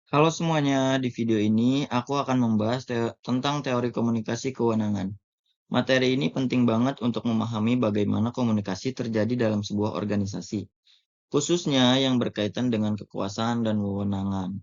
Halo semuanya, di video ini aku akan membahas tentang teori komunikasi kewenangan. Materi ini penting banget untuk memahami bagaimana komunikasi terjadi dalam sebuah organisasi, khususnya yang berkaitan dengan kekuasaan dan wewenangan.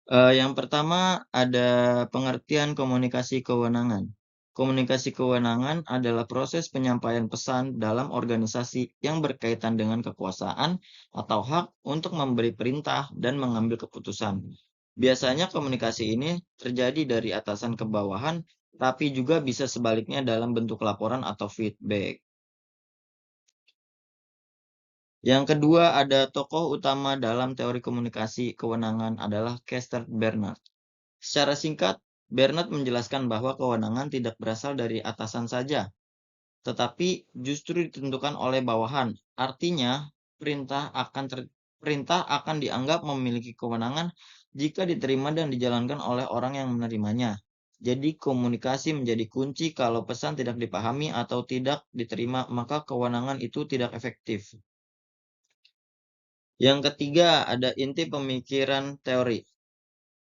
Yang pertama ada pengertian komunikasi kewenangan. Komunikasi kewenangan adalah proses penyampaian pesan dalam organisasi yang berkaitan dengan kekuasaan atau hak untuk memberi perintah dan mengambil keputusan. Biasanya komunikasi ini terjadi dari atasan ke bawahan, tapi juga bisa sebaliknya dalam bentuk laporan atau feedback. Yang kedua, ada tokoh utama dalam teori komunikasi kewenangan adalah Kester Bernard. Secara singkat, Bernard menjelaskan bahwa kewenangan tidak berasal dari atasan saja, tetapi justru ditentukan oleh bawahan. Artinya, perintah akan dianggap memiliki kewenangan jika diterima dan dijalankan oleh orang yang menerimanya. Jadi, komunikasi menjadi kunci. Kalau pesan tidak dipahami atau tidak diterima, maka kewenangan itu tidak efektif. Yang ketiga, ada inti pemikiran teori.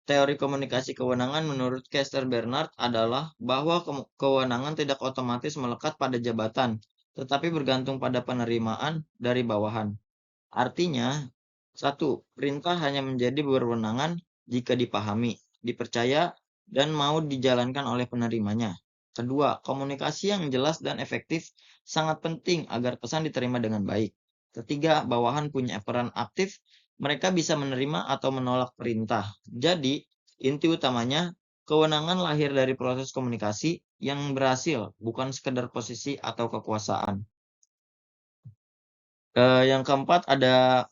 Teori komunikasi kewenangan menurut Kester Bernard adalah bahwa kewenangan tidak otomatis melekat pada jabatan, tetapi bergantung pada penerimaan dari bawahan. Artinya, satu, perintah hanya menjadi berwenangan jika dipahami, dipercaya, dan mau dijalankan oleh penerimanya. Kedua, komunikasi yang jelas dan efektif sangat penting agar pesan diterima dengan baik. Ketiga, bawahan punya peran aktif, mereka bisa menerima atau menolak perintah. Jadi, inti utamanya, kewenangan lahir dari proses komunikasi yang berhasil, bukan sekedar posisi atau kekuasaan. Yang keempat ada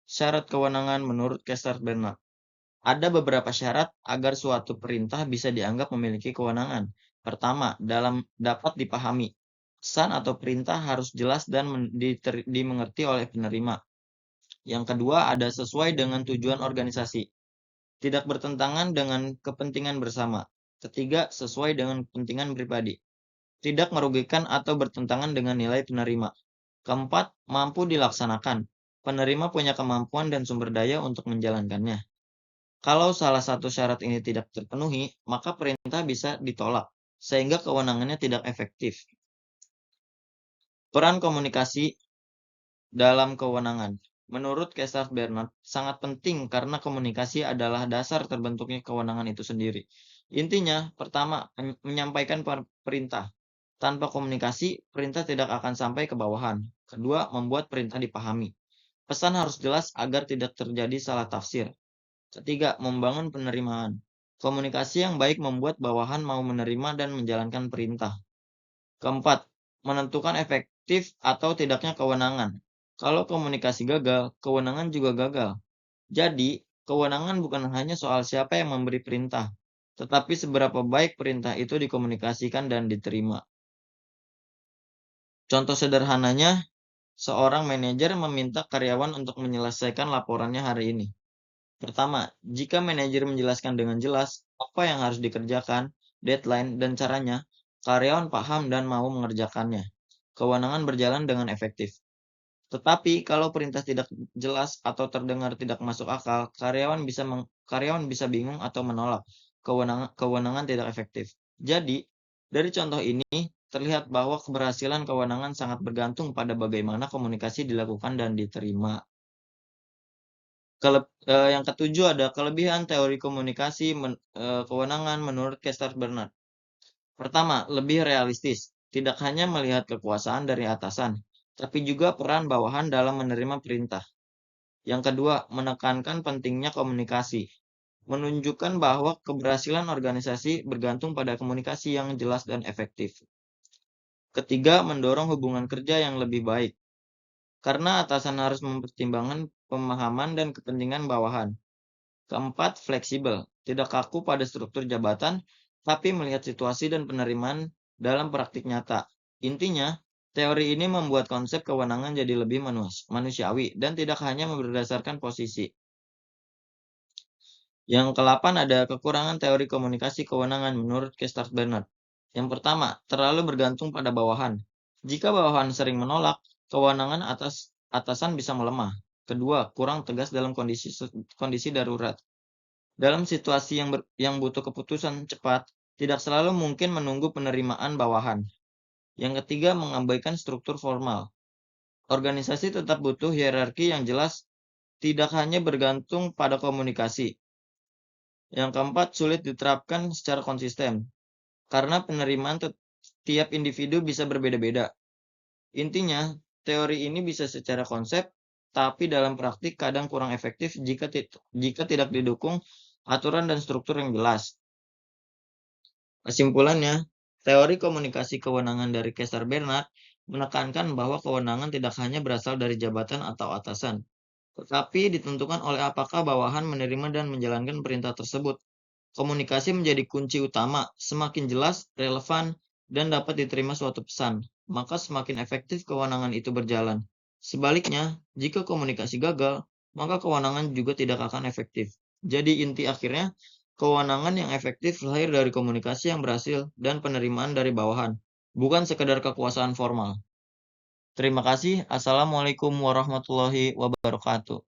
syarat kewenangan menurut Kester Bernard. Ada beberapa syarat agar suatu perintah bisa dianggap memiliki kewenangan. Pertama, dapat dipahami. Pesan atau perintah harus jelas dan dimengerti oleh penerima. Yang kedua, ada sesuai dengan tujuan organisasi. Tidak bertentangan dengan kepentingan bersama. Ketiga, sesuai dengan kepentingan pribadi. Tidak merugikan atau bertentangan dengan nilai penerima. Keempat, mampu dilaksanakan. Penerima punya kemampuan dan sumber daya untuk menjalankannya. Kalau salah satu syarat ini tidak terpenuhi, maka perintah bisa ditolak, sehingga kewenangannya tidak efektif. Peran komunikasi dalam kewenangan. Menurut Kester Bernard, sangat penting karena komunikasi adalah dasar terbentuknya kewenangan itu sendiri. Intinya, pertama, menyampaikan perintah. Tanpa komunikasi, perintah tidak akan sampai ke bawahan. Kedua, membuat perintah dipahami. Pesan harus jelas agar tidak terjadi salah tafsir. Ketiga, membangun penerimaan. Komunikasi yang baik membuat bawahan mau menerima dan menjalankan perintah. Keempat, menentukan efektif atau tidaknya kewenangan. Kalau komunikasi gagal, kewenangan juga gagal. Jadi, kewenangan bukan hanya soal siapa yang memberi perintah, tetapi seberapa baik perintah itu dikomunikasikan dan diterima. Contoh sederhananya, seorang manajer meminta karyawan untuk menyelesaikan laporannya hari ini. Pertama, jika manajer menjelaskan dengan jelas apa yang harus dikerjakan, deadline, dan caranya, karyawan paham dan mau mengerjakannya. Kewenangan berjalan dengan efektif. Tetapi kalau perintah tidak jelas atau terdengar tidak masuk akal, karyawan bisa bingung atau menolak. Kewenangan tidak efektif. Jadi, dari contoh ini terlihat bahwa keberhasilan kewenangan sangat bergantung pada bagaimana komunikasi dilakukan dan diterima. Yang ketujuh ada kelebihan teori komunikasi kewenangan menurut Kester Bernard. Pertama, lebih realistis. Tidak hanya melihat kekuasaan dari atasan, tapi juga peran bawahan dalam menerima perintah. Yang kedua, menekankan pentingnya komunikasi. Menunjukkan bahwa keberhasilan organisasi bergantung pada komunikasi yang jelas dan efektif. Ketiga, mendorong hubungan kerja yang lebih baik. Karena atasan harus mempertimbangkan pemahaman dan kepentingan bawahan. Keempat, fleksibel. Tidak kaku pada struktur jabatan, tapi melihat situasi dan penerimaan dalam praktik nyata. Intinya, teori ini membuat konsep kewenangan jadi lebih manusiawi dan tidak hanya berdasarkan posisi. Yang ke-8 ada kekurangan teori komunikasi kewenangan menurut Kester Bernard. Yang pertama, terlalu bergantung pada bawahan. Jika bawahan sering menolak, kewenangan atasan bisa melemah. Kedua, kurang tegas dalam kondisi darurat. Dalam situasi yang butuh keputusan cepat, tidak selalu mungkin menunggu penerimaan bawahan. Yang ketiga, mengabaikan struktur formal. Organisasi tetap butuh hierarki yang jelas, tidak hanya bergantung pada komunikasi. Yang keempat, sulit diterapkan secara konsisten, karena penerimaan tiap individu bisa berbeda-beda. Intinya, teori ini bisa secara konsep, tapi dalam praktik kadang kurang efektif jika tidak didukung aturan dan struktur yang jelas. Kesimpulannya, teori komunikasi kewenangan dari Kaiser Bernard menekankan bahwa kewenangan tidak hanya berasal dari jabatan atau atasan, tetapi ditentukan oleh apakah bawahan menerima dan menjalankan perintah tersebut. Komunikasi menjadi kunci utama, semakin jelas, relevan, dan dapat diterima suatu pesan, maka semakin efektif kewenangan itu berjalan. Sebaliknya, jika komunikasi gagal, maka kewenangan juga tidak akan efektif. Jadi inti akhirnya, kewenangan yang efektif lahir dari komunikasi yang berhasil dan penerimaan dari bawahan, bukan sekedar kekuasaan formal. Terima kasih. Assalamualaikum warahmatullahi wabarakatuh.